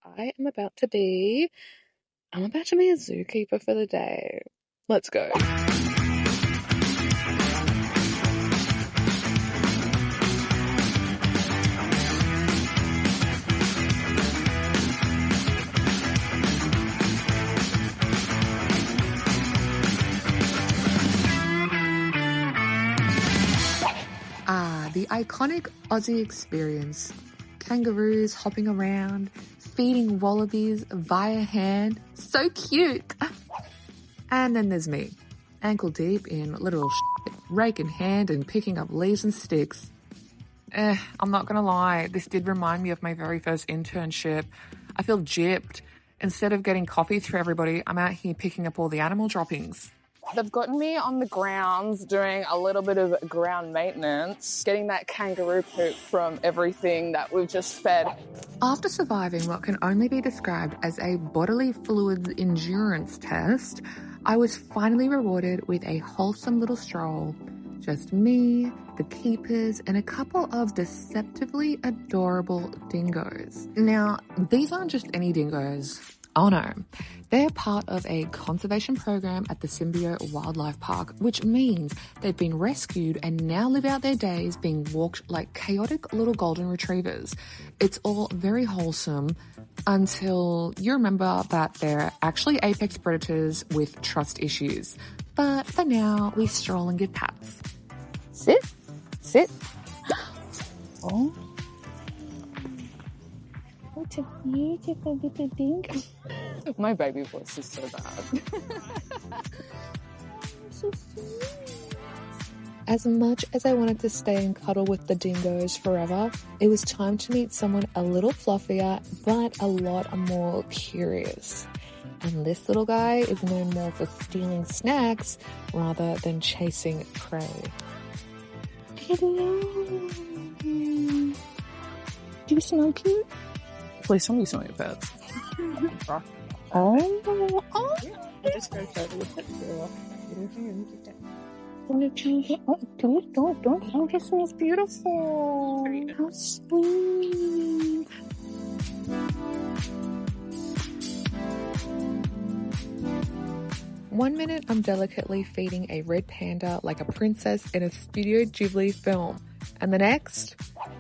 I am about to be I'm about to be a zookeeper for the day. Let's go. The iconic Aussie experience. Kangaroos hopping around, feeding wallabies via hand. So cute. And then there's me, ankle deep in literal shit, rake in hand and picking up leaves and sticks. I'm not gonna lie, this did remind me of my very first internship. I feel gypped. Instead of getting copies for everybody, I'm out here picking up all the animal droppings. They've gotten me on the grounds doing a little bit of ground maintenance, getting that kangaroo poop from everything that we've just fed. After surviving what can only be described as a bodily fluids endurance test, I was finally rewarded with a wholesome little stroll. Just me, the keepers, and a couple of deceptively adorable dingoes. Now, these aren't just any dingoes. Oh no, they're part of a conservation program at the Symbio Wildlife Park, which means they've been rescued and now live out their days being walked like chaotic little golden retrievers. It's all very wholesome until you remember that they're actually apex predators with trust issues. But for now, we stroll and give pats. Sit, sit. Oh. What a beautiful little thing. My baby voice is so bad. So sweet. As much as I wanted to stay and cuddle with the dingoes forever, it was time to meet someone a little fluffier, but a lot more curious. And this little guy is known more for stealing snacks rather than chasing prey. Hello. Do you smell cute? Please tell me you smell your pets. Oh. I just go further with it. Don't. This smells beautiful. How sweet. One minute, I'm delicately feeding a red panda like a princess in a Studio Ghibli film. And the next,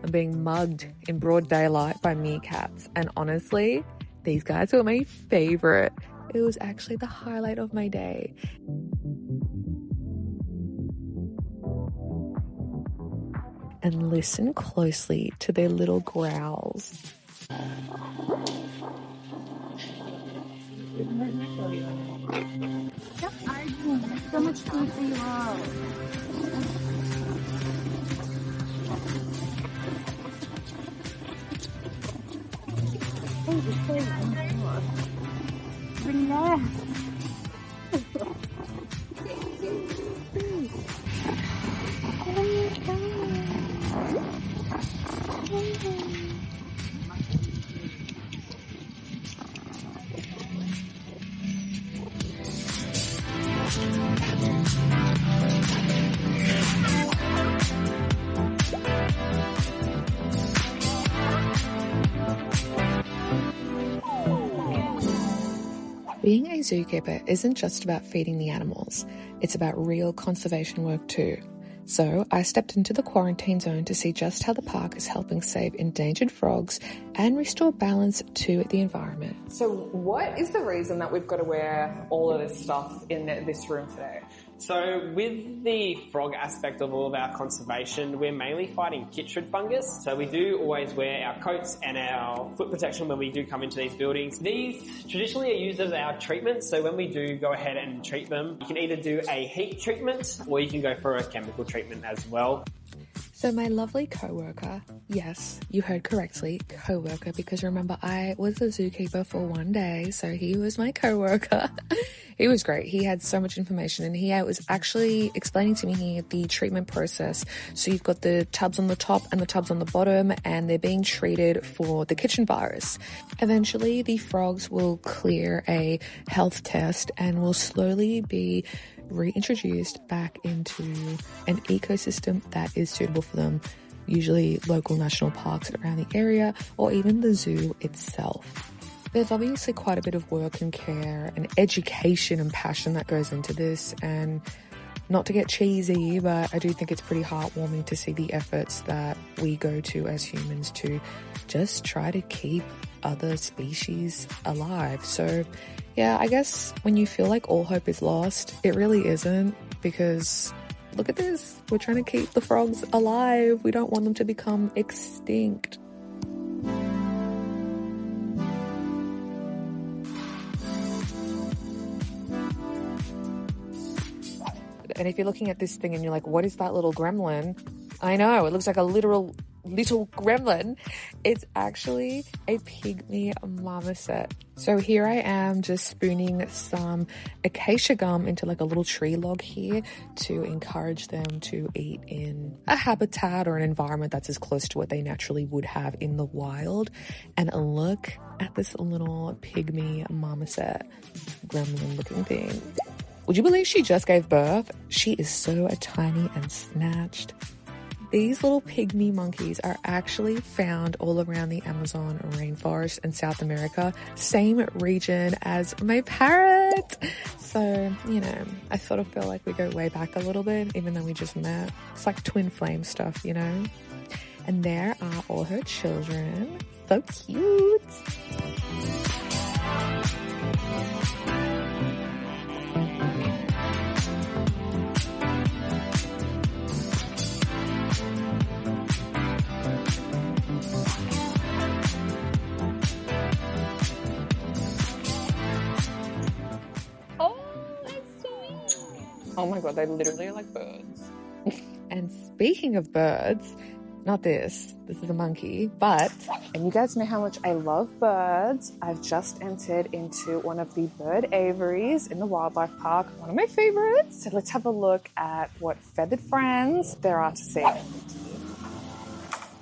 I'm being mugged in broad daylight by meerkats. And honestly, these guys were my favorite. It was actually the highlight of my day. And listen closely to their little growls. So much food for you all. Relax. Being a zookeeper isn't just about feeding the animals, it's about real conservation work too. So I stepped into the quarantine zone to see just how the park is helping save endangered frogs and restore balance to the environment. So what is the reason that we've got to wear all of this stuff in this room today? So with the frog aspect of all of our conservation, we're mainly fighting chytrid fungus. So we do always wear our coats and our foot protection when we do come into these buildings. These traditionally are used as our treatment. So when we do go ahead and treat them, you can either do a heat treatment or you can go for a chemical treatment as well. So my lovely co-worker, yes, you heard correctly, co-worker, because remember I was a zookeeper for one day, so he was my co-worker. He was great. He had so much information and he was actually explaining to me the treatment process. So you've got the tubs on the top and the tubs on the bottom and they're being treated for the kitchen virus. Eventually the frogs will clear a health test and will slowly be reintroduced back into an ecosystem that is suitable for them, usually local national parks around the area or even the zoo itself. There's obviously quite a bit of work and care and education and passion that goes into this, and not to get cheesy, but I do think it's pretty heartwarming to see the efforts that we go to as humans to just try to keep other species alive. So yeah, I guess when you feel like all hope is lost, it really isn't, because look at this. We're trying to keep the frogs alive. We don't want them to become extinct. And if you're looking at this thing and you're like, what is that little gremlin? I know, it looks like a literal little gremlin. It's actually a pygmy marmoset. So here I am just spooning some acacia gum into like a little tree log here to encourage them to eat in a habitat or an environment that's as close to what they naturally would have in the wild. And look at this little pygmy marmoset gremlin looking thing. Would you believe she just gave birth? She is so tiny and snatched. These little pygmy monkeys are actually found all around the Amazon rainforest in South America, same region as my parrot. So, you know, I sort of feel like we go way back a little bit, even though we just met. It's like twin flame stuff, you know? And there are all her children. So cute. Oh my god, they literally are like birds. And speaking of birds, not this is a monkey, but... And you guys know how much I love birds. I've just entered into one of the bird aviaries in the wildlife park, one of my favorites. So let's have a look at what feathered friends there are to see.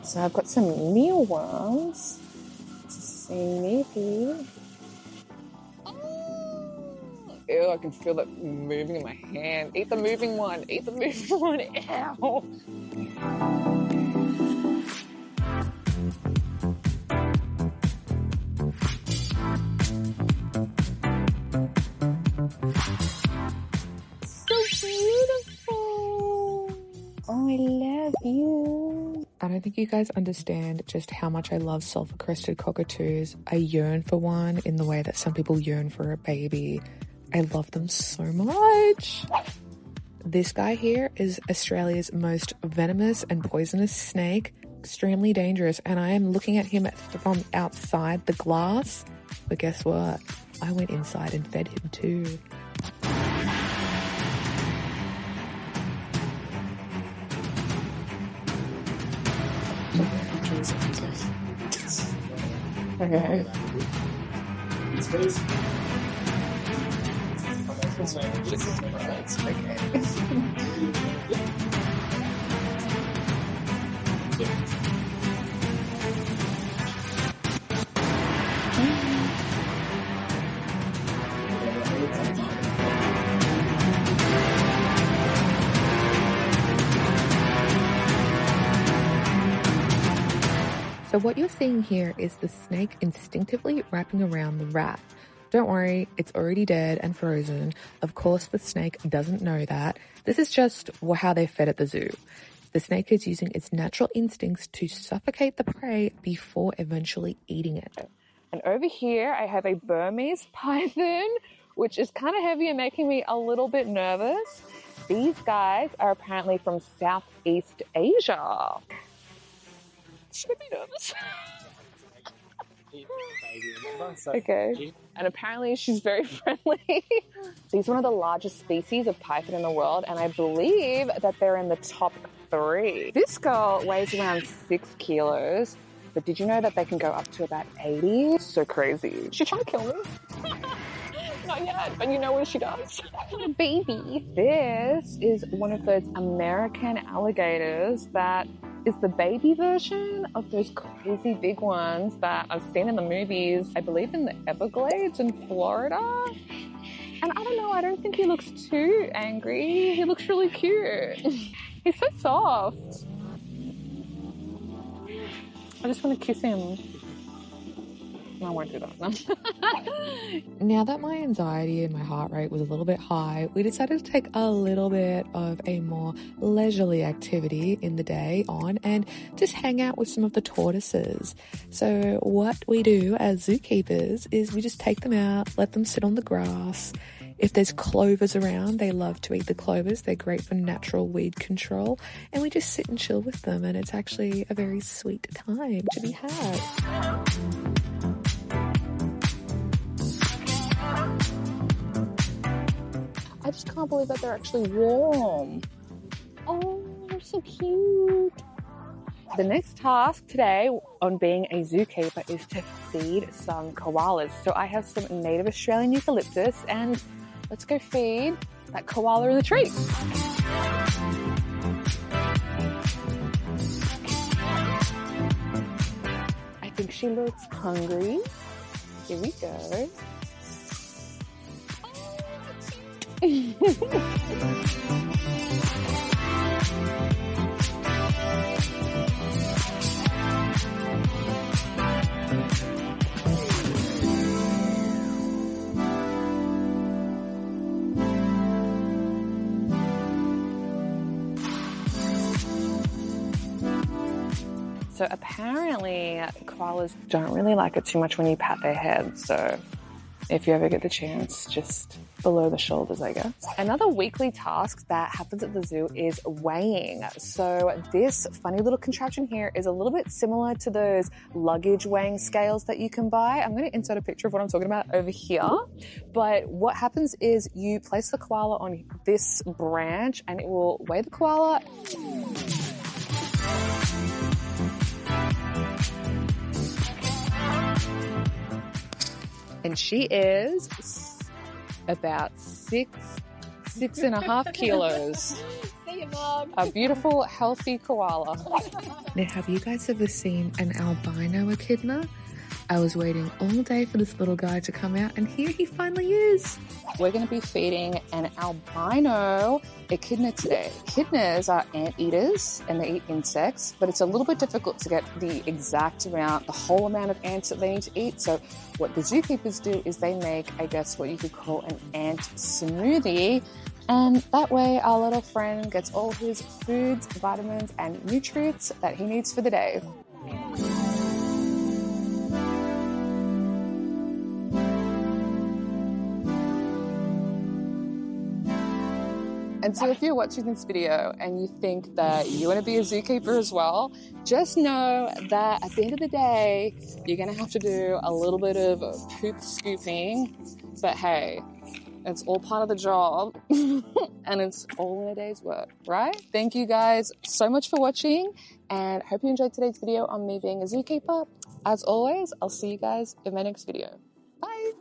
So I've got some mealworms to see maybe. Ew, I can feel that moving in my hand. Eat the moving one. Eat the moving one. Ew. So beautiful. Oh, I love you. I don't think you guys understand just how much I love sulfur-crested cockatoos. I yearn for one in the way that some people yearn for a baby. I love them so much. This guy here is Australia's most venomous and poisonous snake, extremely dangerous, and I am looking at him from outside the glass. But guess what? I went inside and fed him too. Okay. So what you're seeing here is the snake instinctively wrapping around the rat. Don't worry, it's already dead and frozen. Of course, the snake doesn't know that. This is just how they're fed at the zoo. The snake is using its natural instincts to suffocate the prey before eventually eating it. And over here, I have a Burmese python, which is kind of heavy and making me a little bit nervous. These guys are apparently from Southeast Asia. Should I be nervous? Okay. And apparently she's very friendly. She's one of the largest species of python in the world, and I believe that they're in the top 3. This girl weighs around 6 kilos, but did you know that they can go up to about 80? So crazy. She's trying to kill me. Not yet, but you know what she does. Baby. This is one of those American alligators that is the baby version of those crazy big ones that I've seen in the movies, I believe in the Everglades in Florida. And I don't know, I don't think he looks too angry. He looks really cute. He's so soft. I just want to kiss him. I won't do that. No. Now that my anxiety and my heart rate was a little bit high, we decided to take a little bit of a more leisurely activity in the day on and just hang out with some of the tortoises. So what we do as zookeepers is we just take them out, let them sit on the grass. If there's clovers around, they love to eat the clovers. They're great for natural weed control. And we just sit and chill with them, and it's actually a very sweet time to be had. I just can't believe that they're actually warm. Oh, they're so cute. The next task today on being a zookeeper is to feed some koalas. So I have some native Australian eucalyptus and let's go feed that koala in the tree. I think she looks hungry. Here we go. So apparently koalas don't really like it too much when you pat their heads. So if you ever get the chance, just below the shoulders, I guess. Another weekly task that happens at the zoo is weighing. So this funny little contraption here is a little bit similar to those luggage weighing scales that you can buy. I'm going to insert a picture of what I'm talking about over here. But what happens is you place the koala on this branch and it will weigh the koala. And she is about 6.5 kilos. See you, Mom. A beautiful, healthy koala. Now, have you guys ever seen an albino echidna? I was waiting all day for this little guy to come out, and here he finally is. We're going to be feeding an albino echidna today. Echidnas are anteaters and they eat insects, but it's a little bit difficult to get the exact amount, the whole amount of ants that they need to eat. So what the zookeepers do is they make, I guess, what you could call an ant smoothie. And that way our little friend gets all his foods, vitamins, and nutrients that he needs for the day. And so if you're watching this video and you think that you want to be a zookeeper as well, just know that at the end of the day, you're going to have to do a little bit of poop scooping. But hey, it's all part of the job and it's all in a day's work, right? Thank you guys so much for watching and hope you enjoyed today's video on me being a zookeeper. As always, I'll see you guys in my next video. Bye.